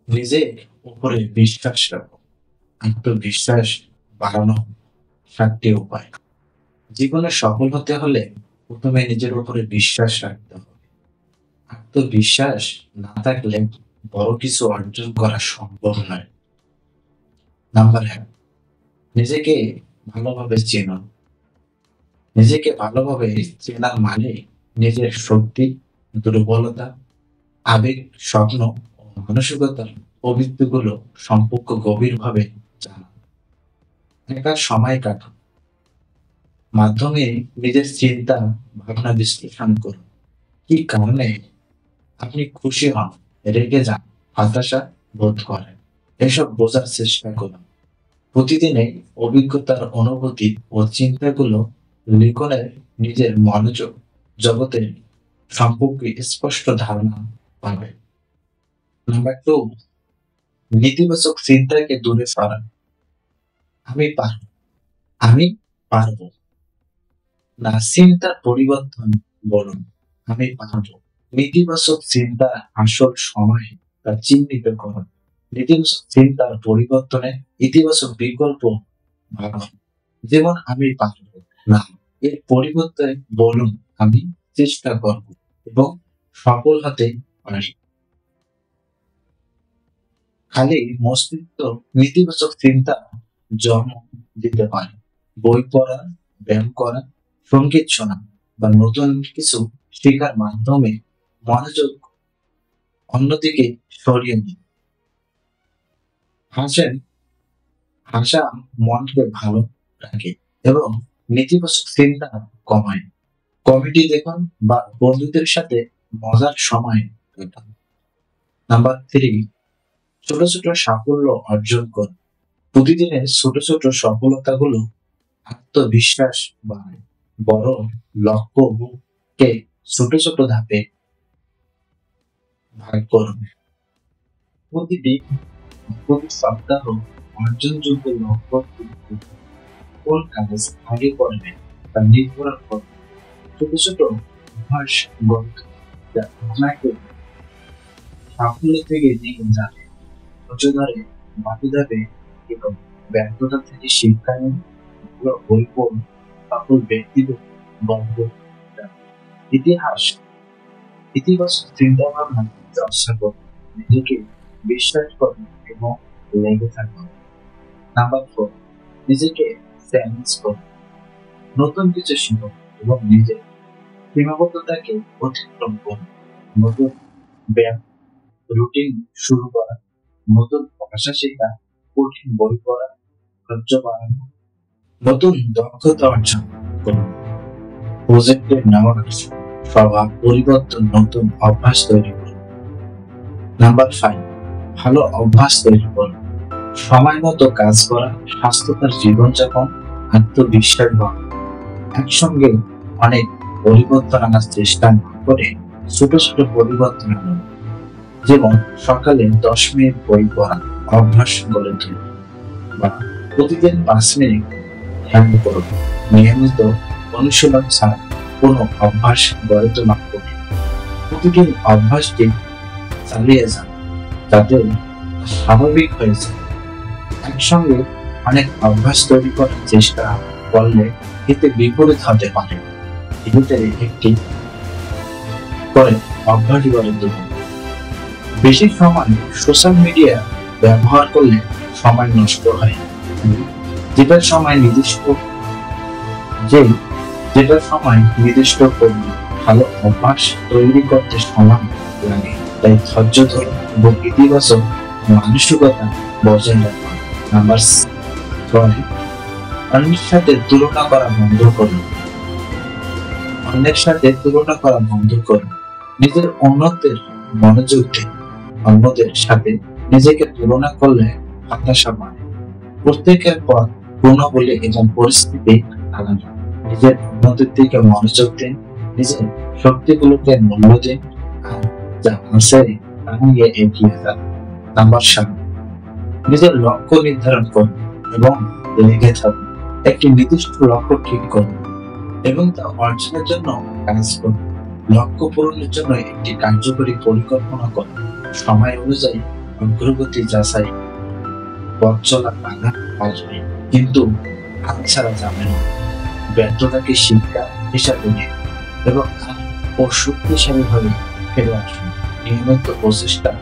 নিজের উপরে বিশ্বাস রাখো। আত্মবিশ্বাস বাড়ানো 7টি উপায়। জীবনে সফল হতে হলে প্রথমে নিজের উপরে বিশ্বাস রাখতে হবে। আত্মবিশ্বাস না থাকলে বড় কিছু অর্জন করা সম্ভব নয়। নাম্বার 1, নিজেকে ভালোভাবে চেনো। নিজেকে ভালোভাবে চেনার মানে নিজের শক্তি, দুর্বলতা, আবেগ, স্বপ্ন ও মানসিকতার প্রবৃত্তিগুলো সম্পর্ক গভীরভাবে জানা। একা সময় কাটানো মাধ্যমে নিজের চিন্তা ভাবনা বিশ্লেষণ করুন। কি কারণে আপনি খুশি হন, রেগে যান, হতাশা বোধ করেন, এসব বোঝার চেষ্টা করুন। প্রতিদিনের অভিজ্ঞতার অনুভূতি ও চিন্তাগুলো লিখনে নিজের মনোযোগ জগতের সম্পর্কে স্পষ্ট ধারণা পাবে। নাম্বার 2, নেতিবাচক চিন্তাকে দূরে সরান। আমি পারবো, আমি পারবো না চিন্তার পরিবর্তন বলুন আমি পারবো। নেতিবাচক চিন্তা আসল সময় তা চিহ্নিত করুন। নেতিবাচক চিন্তার পরিবর্তনে ইতিবাচক বিকল্প ভাবুন। যেমন আমি পারবো না, এর পরিবর্তে বলুন আমি চেষ্টা করব এবং সফল হতে পারি। খালি মস্তিষ্ক নেতিবাচক চিন্তা জন্ম দিতে পারে। বই পড়া, ব্যায়াম করা, সঙ্গীত শোনা বা নতুন কিছু শেখার মাধ্যমে মনোযোগ অন্যদিকে সরিয়ে নিন। হাসেন, হাসা মনকে ভালো রাখে এবং নেতিবাচক চিন্তা কমায়। কমেডি দেখুন বা বন্ধুদের সাথে মজার সময় কাটান। নাম্বার 3, ছোট ছোট সাফল্য অর্জন করুন। প্রতিদিনের ছোট ছোট সফলতাগুলো আত্মবিশ্বাস বাড়ায়। বড় লক্ষ্যকে ছোট ছোট ধাপে ভাগ করুন। প্রতিদিন, প্রতি সপ্তাহ অর্জনযোগ্য লক্ষ্য ঠিক করুন। কোন কাজ আগে করবেন তা নির্ধারণ করুন। ছোট ছোট অভ্যাস গড়ে তুলুন যা আপনাকে সাফল্য থেকে নিয়ে যাবে। ধৈর্য ধরে বাকি ধাপে এবং ব্যর্থতা থেকে শিক্ষা নিন। পুরো বই পড়ুন। সফল ব্যক্তিদের গল্প জানুন। ইতিহাস, ইতিবাচক চিন্তা ভাবনা চর্চা করুন। নিজেকে বিশ্বাস করুন এবং লেগে থাকুন। নাম্বার 4, নিজেকে চ্যালেঞ্জ করুন। নতুন কিছু শিখুন এবং নিজের সীমাবদ্ধতাকে অতিক্রম করুন। নতুন ব্যায়াম রুটিন শুরু করা, নতুন ভাষা শেখা, কঠিন বই পড়া, ধৈর্য বাড়ানো, নতুন দক্ষতা অর্জন করুন। প্রজেক্টের নেওয়ার স্বভাব পরিবর্তন, নতুন অভ্যাস তৈরি করুন। নাম্বার 5, ভালো অভ্যাস তৈরি করুন। সময় মতো কাজ করা, স্বাস্থ্যকর জীবনযাপন, আত্মবিশ্বাস বাড়ানো। একসঙ্গে অনেক পরিবর্তন আনার চেষ্টা না করে ছোট ছোট পরিবর্তন আনুন। যেমন সকালে 10 মিনিট বই পড়া অভ্যাস গড়ে তুলুন বা প্রতিদিন 5 মিনিট ধ্যান করুন। নিয়মিত অনুশীলন ছাড়া কোনো অভ্যাস গড়ে তোলা কঠিন। প্রতিদিন অভ্যাসটি চালিয়ে যান যাতে স্বাভাবিক হয়ে যায়। একসঙ্গে অনেক অভ্যাস তৈরি করার চেষ্টা করলে এতে বিপরীত হতে পারে। এতে একটি করে অভ্যাস গড়ে তুলুন। বেশি সময় সোশ্যাল মিডিয়া ব্যবহার করলে সময় নষ্ট হয়। যেটার সময় নির্দিষ্ট করুন। ভালো অভ্যাস তৈরি করতে সময় লাগে, তাই ধৈর্য ধরুন এবং ইতিবাচক মানসিকতা বজায় রাখুন। নাম্বার 6, অন্যের সাথে তুলনা করা বন্ধ করুন। অন্যের সাথে তুলনা করা বন্ধ করুন। নিজের উন্নতির মনোযোগ দিন। অন্যদের সাথে নিজেকে তুলনা করলে হতাশা বাড়ে। প্রত্যেকের পথ গুণাবলী এবং পরিস্থিতি আলাদা। নিজের উন্নতির দিকে মনোযোগ দিন, নিজের শক্তিগুলোকে মূল্য দিন, আর যা আছে তা নিয়ে এগিয়ে যান। নাম্বার 7, নিজের লক্ষ্য নির্ধারণ করুন এবং লেগে থাকুন। একটি নির্দিষ্ট লক্ষ্য ঠিক করুন এবং তা অর্জনের জন্য কাজ করুন। লক্ষ্য পূরণের জন্য একটি কার্যকরী পরিকল্পনা করুন, সময় অনুযায়ী অগ্রগতি যাচাই, পথ চলা বাধা আসবে, কিন্তু হাত ছাড়া যাবে না। ব্যর্থতাকে শিক্ষা হিসাবে নিন এবং ও শক্তিশালীভাবে ফেলে আসুন। নিয়মিত প্রচেষ্টা,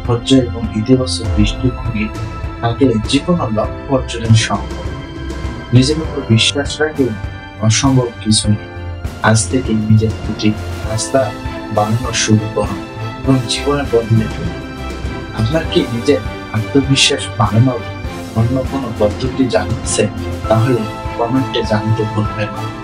ধৈর্য এবং ইতিবাচক দৃষ্টিভঙ্গি থাকলে যে কোনো লক্ষ্য অর্জনের সম্ভব। নিজের উপর বিশ্বাস রাখলে অসম্ভব কিছু নেই। আজ থেকে নিজের প্রতি রাস্তা বানানো শুরু করুন এবং জীবনে বদলে ফেলুন। আপনার কি নিজের আত্মবিশ্বাস বাড়ানোর অন্য কোনো পদ্ধতি জানছে? তাহলে কমেন্টে জানতে ভুলবেন না।